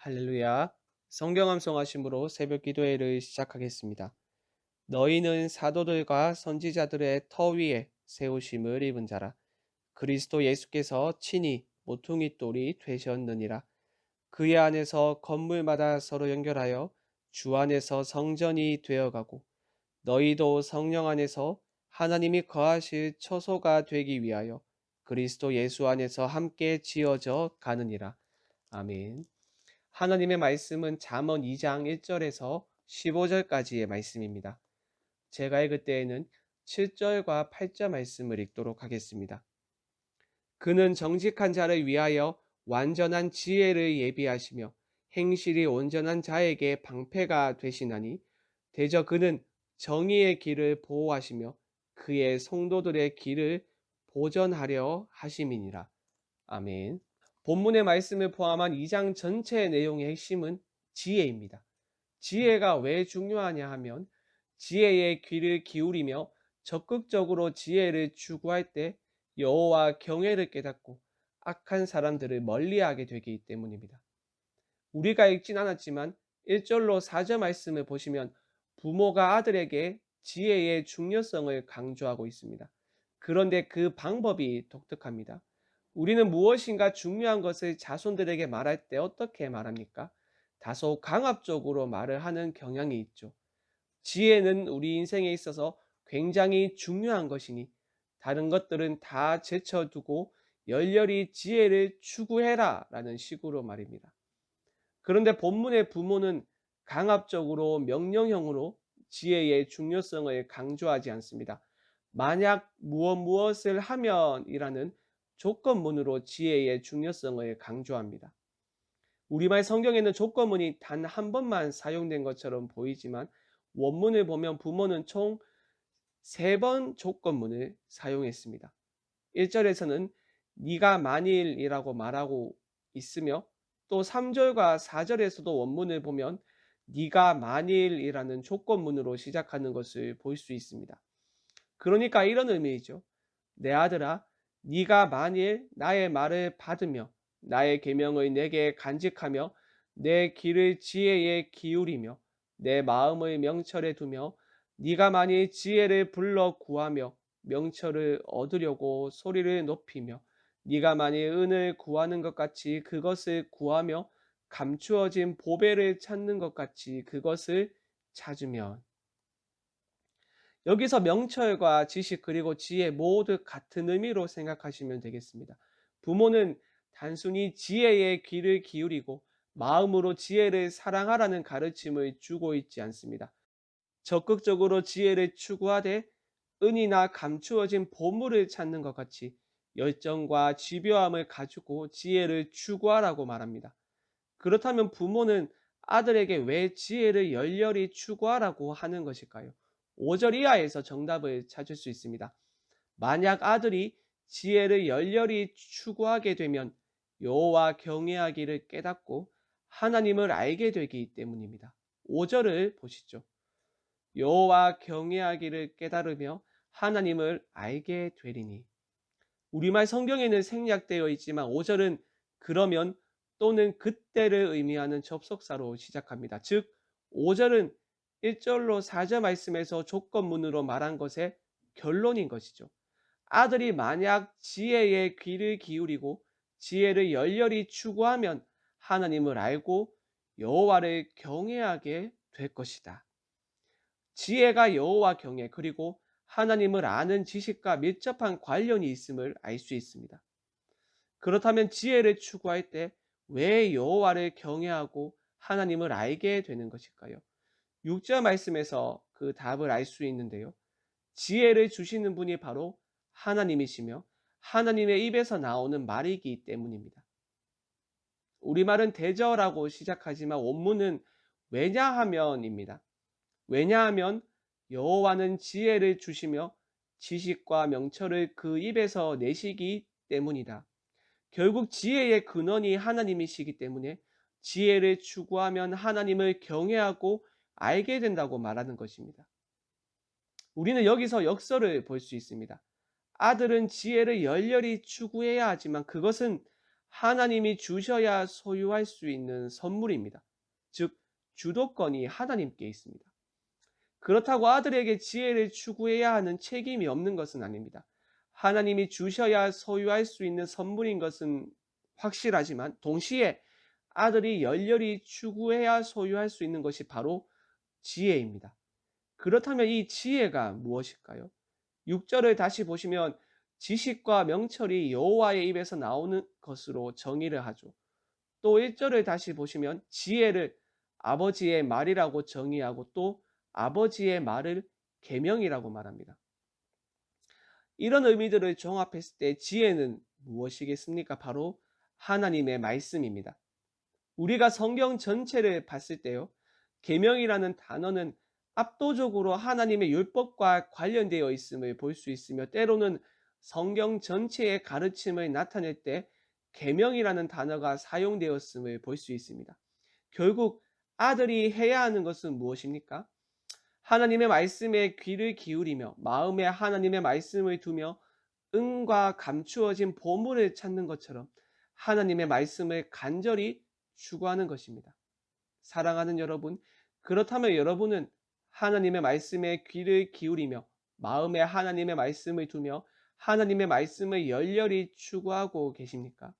할렐루야. 성경 암송하심으로 새벽 기도회를 시작하겠습니다. 너희는 사도들과 선지자들의 터 위에 세우심을 입은 자라. 그리스도 예수께서 친히 모퉁이 돌이 되셨느니라. 그의 안에서 건물마다 서로 연결하여 주 안에서 성전이 되어가고 너희도 성령 안에서 하나님이 거하실 처소가 되기 위하여 그리스도 예수 안에서 함께 지어져 가느니라. 아멘. 하나님의 말씀은 잠언 2장 1절에서 15절까지의 말씀입니다. 제가 읽을 때에는 7절과 8절 말씀을 읽도록 하겠습니다. 그는 정직한 자를 위하여 완전한 지혜를 예비하시며 행실이 온전한 자에게 방패가 되시나니 대저 그는 정의의 길을 보호하시며 그의 성도들의 길을 보전하려 하심이니라. 아멘. 본문의 말씀을 포함한 2장 전체의 내용의 핵심은 지혜입니다. 지혜가 왜 중요하냐 하면 지혜의 귀를 기울이며 적극적으로 지혜를 추구할 때 여호와 경외를 깨닫고 악한 사람들을 멀리하게 되기 때문입니다. 우리가 읽진 않았지만 1절로 4절 말씀을 보시면 부모가 아들에게 지혜의 중요성을 강조하고 있습니다. 그런데 그 방법이 독특합니다. 우리는 무엇인가 중요한 것을 자손들에게 말할 때 어떻게 말합니까? 다소 강압적으로 말을 하는 경향이 있죠. 지혜는 우리 인생에 있어서 굉장히 중요한 것이니 다른 것들은 다 제쳐두고 열렬히 지혜를 추구해라 라는 식으로 말입니다. 그런데 본문의 부모는 강압적으로 명령형으로 지혜의 중요성을 강조하지 않습니다. 만약 무엇을 하면이라는 조건문으로 지혜의 중요성을 강조합니다. 우리말 성경에는 조건문이 단 한 번만 사용된 것처럼 보이지만 원문을 보면 부모는 총 3번 조건문을 사용했습니다. 1절에서는 네가 만일이라고 말하고 있으며 또 3절과 4절에서도 원문을 보면 네가 만일이라는 조건문으로 시작하는 것을 볼 수 있습니다. 그러니까 이런 의미이죠. 내 아들아, 네가 만일 나의 말을 받으며 나의 계명을 내게 간직하며 내 길을 지혜에 기울이며 내 마음을 명철에 두며 네가 만일 지혜를 불러 구하며 명철을 얻으려고 소리를 높이며 네가 만일 은을 구하는 것 같이 그것을 구하며 감추어진 보배를 찾는 것 같이 그것을 찾으면. 여기서 명철과 지식 그리고 지혜 모두 같은 의미로 생각하시면 되겠습니다. 부모는 단순히 지혜의 귀를 기울이고 마음으로 지혜를 사랑하라는 가르침을 주고 있지 않습니다. 적극적으로 지혜를 추구하되 은이나 감추어진 보물을 찾는 것 같이 열정과 집요함을 가지고 지혜를 추구하라고 말합니다. 그렇다면 부모는 아들에게 왜 지혜를 열렬히 추구하라고 하는 것일까요? 5절 이하에서 정답을 찾을 수 있습니다. 만약 아들이 지혜를 열렬히 추구하게 되면 여호와 경외하기를 깨닫고 하나님을 알게 되기 때문입니다. 5절을 보시죠. 여호와 경외하기를 깨달으며 하나님을 알게 되리니. 우리말 성경에는 생략되어 있지만 5절은 그러면 또는 그때를 의미하는 접속사로 시작합니다. 즉 5절은 1절로 4절 말씀에서 조건문으로 말한 것의 결론인 것이죠. 아들이 만약 지혜의 귀를 기울이고 지혜를 열렬히 추구하면 하나님을 알고 여호와를 경외하게 될 것이다. 지혜가 여호와 경외 그리고 하나님을 아는 지식과 밀접한 관련이 있음을 알 수 있습니다. 그렇다면 지혜를 추구할 때 왜 여호와를 경외하고 하나님을 알게 되는 것일까요? 6절 말씀에서 그 답을 알 수 있는데요. 지혜를 주시는 분이 바로 하나님이시며 하나님의 입에서 나오는 말이기 때문입니다. 우리말은 대저라고 시작하지만 원문은 왜냐하면입니다. 왜냐하면 여호와는 지혜를 주시며 지식과 명철을 그 입에서 내시기 때문이다. 결국 지혜의 근원이 하나님이시기 때문에 지혜를 추구하면 하나님을 경외하고 알게 된다고 말하는 것입니다. 우리는 여기서 역설을 볼 수 있습니다. 아들은 지혜를 열렬히 추구해야 하지만 그것은 하나님이 주셔야 소유할 수 있는 선물입니다. 즉, 주도권이 하나님께 있습니다. 그렇다고 아들에게 지혜를 추구해야 하는 책임이 없는 것은 아닙니다. 하나님이 주셔야 소유할 수 있는 선물인 것은 확실하지만 동시에 아들이 열렬히 추구해야 소유할 수 있는 것이 바로 지혜입니다. 그렇다면 이 지혜가 무엇일까요? 6절을 다시 보시면 지식과 명철이 여호와의 입에서 나오는 것으로 정의를 하죠. 또 1절을 다시 보시면 지혜를 아버지의 말이라고 정의하고 또 아버지의 말을 계명이라고 말합니다. 이런 의미들을 종합했을 때 지혜는 무엇이겠습니까? 바로 하나님의 말씀입니다. 우리가 성경 전체를 봤을 때요, 계명이라는 단어는 압도적으로 하나님의 율법과 관련되어 있음을 볼 수 있으며 때로는 성경 전체의 가르침을 나타낼 때 계명이라는 단어가 사용되었음을 볼 수 있습니다. 결국 아들이 해야 하는 것은 무엇입니까? 하나님의 말씀에 귀를 기울이며 마음에 하나님의 말씀을 두며 은과 감추어진 보물을 찾는 것처럼 하나님의 말씀을 간절히 추구하는 것입니다. 사랑하는 여러분, 그렇다면 여러분은 하나님의 말씀에 귀를 기울이며 마음에 하나님의 말씀을 두며 하나님의 말씀을 열렬히 추구하고 계십니까?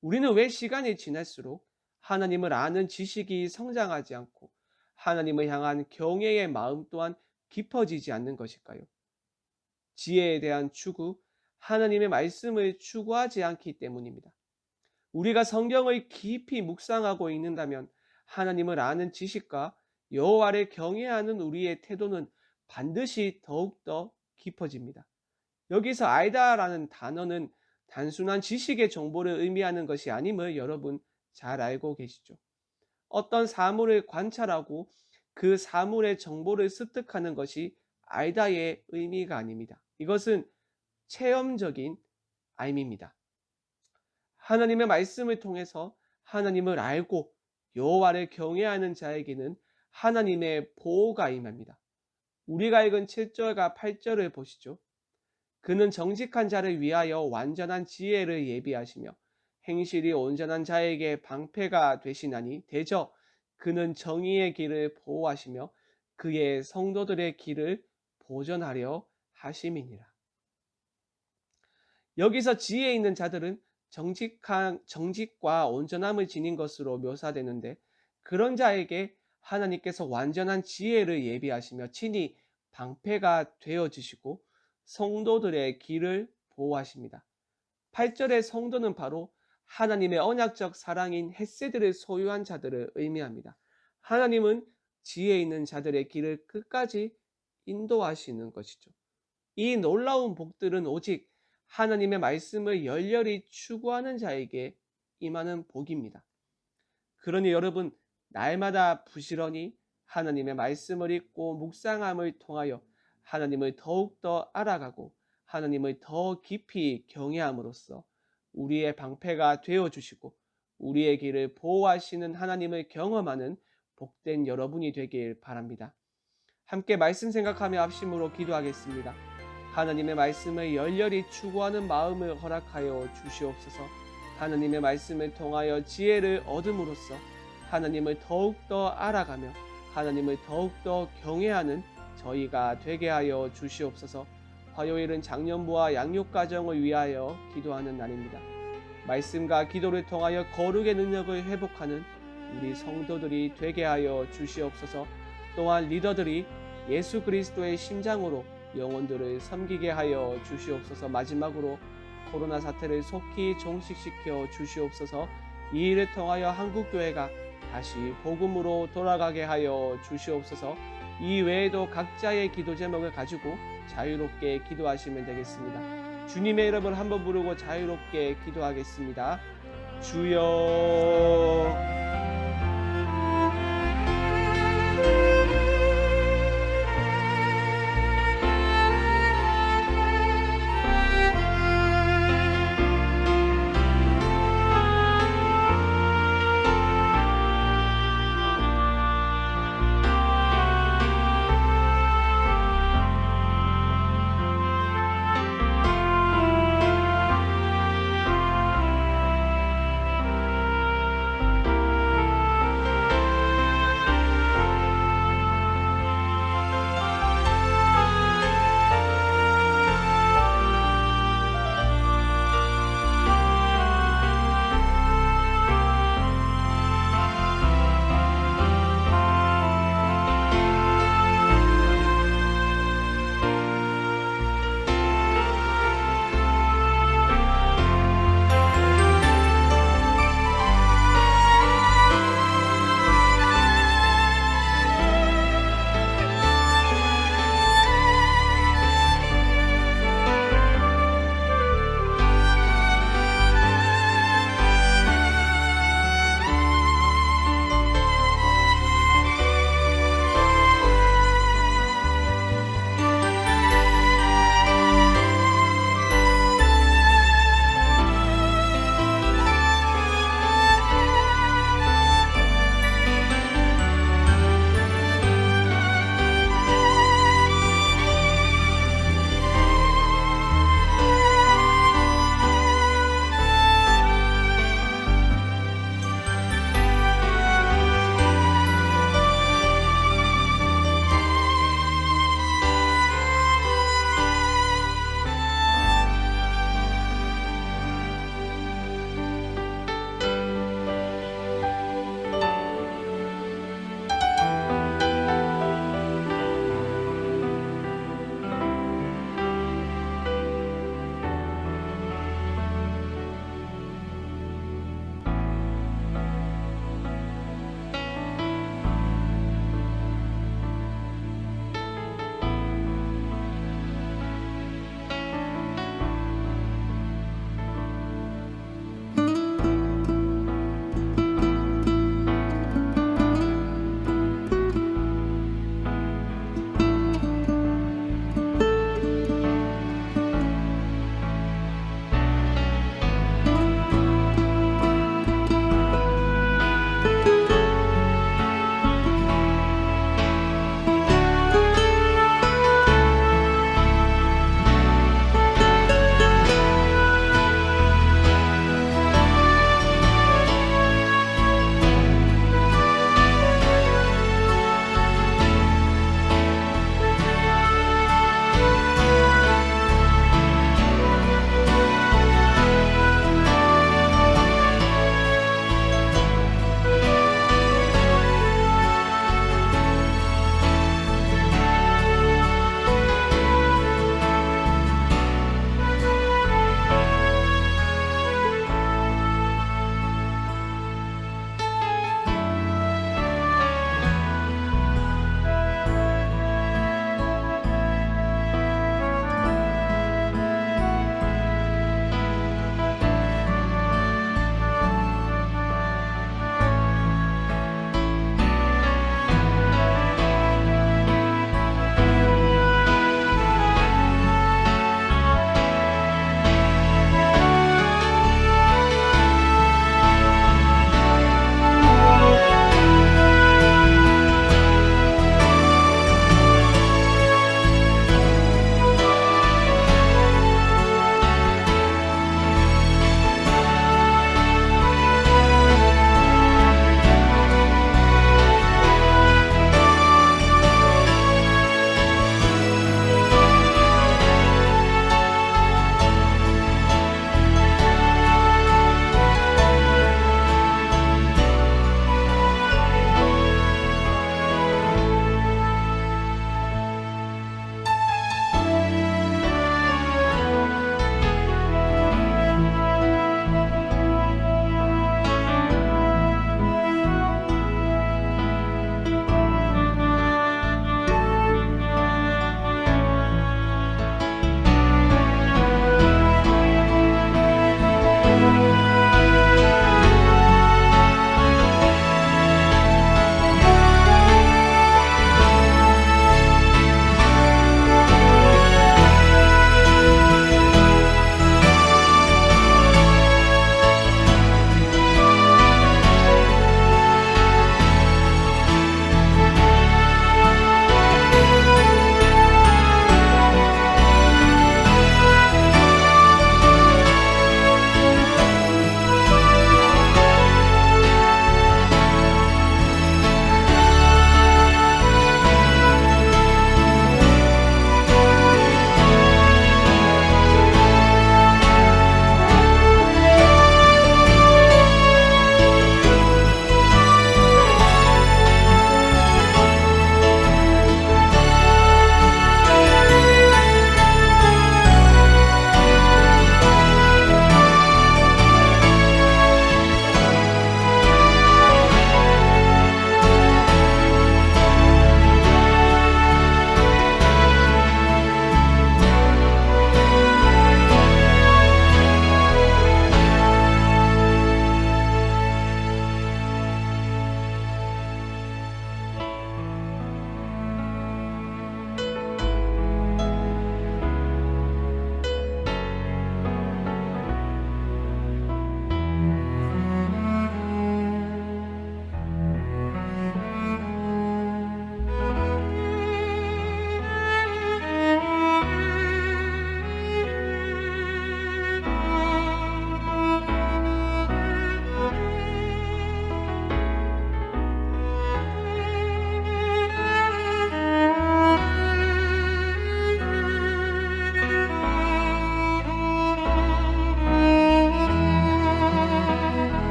우리는 왜 시간이 지날수록 하나님을 아는 지식이 성장하지 않고 하나님을 향한 경외의 마음 또한 깊어지지 않는 것일까요? 지혜에 대한 추구, 하나님의 말씀을 추구하지 않기 때문입니다. 우리가 성경을 깊이 묵상하고 있는다면 하나님을 아는 지식과 여호와를 경외하는 우리의 태도는 반드시 더욱더 깊어집니다. 여기서 알다라는 단어는 단순한 지식의 정보를 의미하는 것이 아님을 여러분 잘 알고 계시죠. 어떤 사물을 관찰하고 그 사물의 정보를 습득하는 것이 알다의 의미가 아닙니다. 이것은 체험적인 알미입니다. 하나님의 말씀을 통해서 하나님을 알고 여호와를 경외하는 자에게는 하나님의 보호가 임합니다. 우리가 읽은 7절과 8절을 보시죠. 그는 정직한 자를 위하여 완전한 지혜를 예비하시며 행실이 온전한 자에게 방패가 되시나니 대저 그는 정의의 길을 보호하시며 그의 성도들의 길을 보전하려 하심이니라. 여기서 지혜 있는 자들은 정직과 온전함을 지닌 것으로 묘사되는데 그런 자에게 하나님께서 완전한 지혜를 예비하시며 친히 방패가 되어주시고 성도들의 길을 보호하십니다. 8절의 성도는 바로 하나님의 언약적 사랑인 헤세드를 소유한 자들을 의미합니다. 하나님은 지혜 있는 자들의 길을 끝까지 인도하시는 것이죠. 이 놀라운 복들은 오직 하나님의 말씀을 열렬히 추구하는 자에게 임하는 복입니다. 그러니 여러분, 날마다 부지런히 하나님의 말씀을 읽고 묵상함을 통하여 하나님을 더욱더 알아가고 하나님을 더 깊이 경외함으로써 우리의 방패가 되어주시고 우리의 길을 보호하시는 하나님을 경험하는 복된 여러분이 되길 바랍니다. 함께 말씀 생각하며 합심으로 기도하겠습니다. 하나님의 말씀을 열렬히 추구하는 마음을 허락하여 주시옵소서. 하나님의 말씀을 통하여 지혜를 얻음으로써 하나님을 더욱더 알아가며 하나님을 더욱더 경외하는 저희가 되게 하여 주시옵소서. 화요일은 장년부와 양육가정을 위하여 기도하는 날입니다. 말씀과 기도를 통하여 거룩의 능력을 회복하는 우리 성도들이 되게 하여 주시옵소서. 또한 리더들이 예수 그리스도의 심장으로 영혼들을 섬기게 하여 주시옵소서. 마지막으로 코로나 사태를 속히 종식시켜 주시옵소서. 이 일을 통하여 한국교회가 다시 복음으로 돌아가게 하여 주시옵소서. 이 외에도 각자의 기도 제목을 가지고 자유롭게 기도하시면 되겠습니다. 주님의 이름을 한번 부르고 자유롭게 기도하겠습니다. 주여